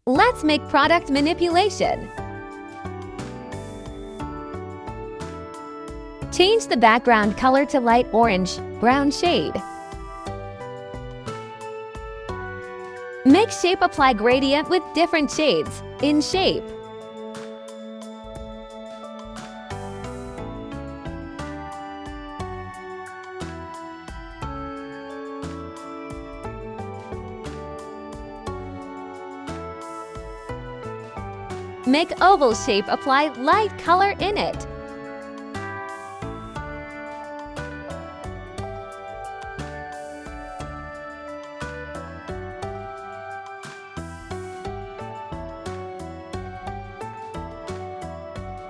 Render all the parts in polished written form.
Let's make product manipulation. Change the background color to light orange, brown shade. Make shape apply gradient with different shades in shape. Make oval shape apply light color in it.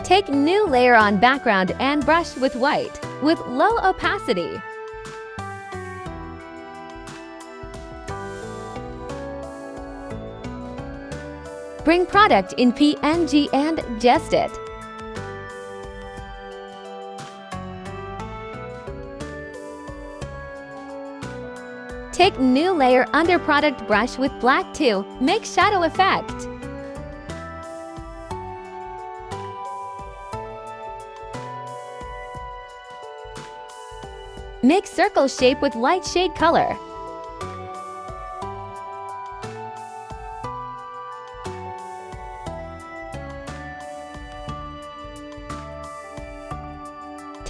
Take new layer on background and brush with white, with low opacity. Bring product in PNG and adjust it. Take new layer under product brush with black to make shadow effect. Make circle shape with light shade color.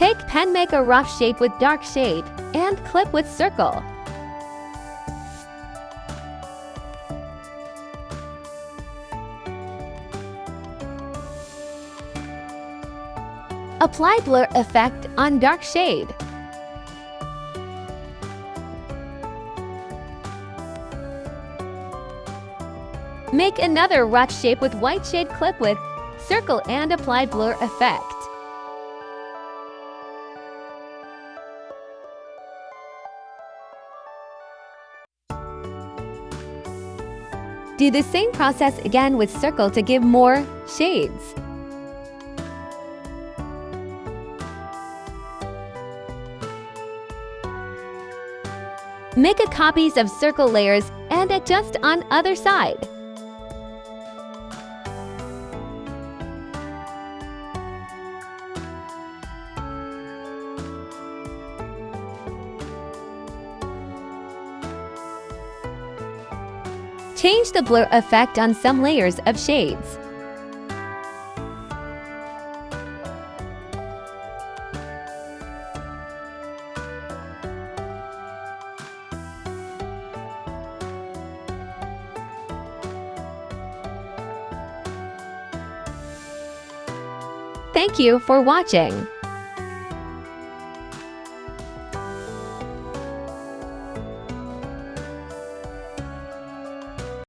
Take pen, make a rough shape with dark shade, and clip with circle. Apply blur effect on dark shade. Make another rough shape with white shade, clip with circle and apply blur effect. Do the same process again with circle to give more shades. Make a copies of circle layers and adjust on other side. Change the blur effect on some layers of shades. Thank you for watching.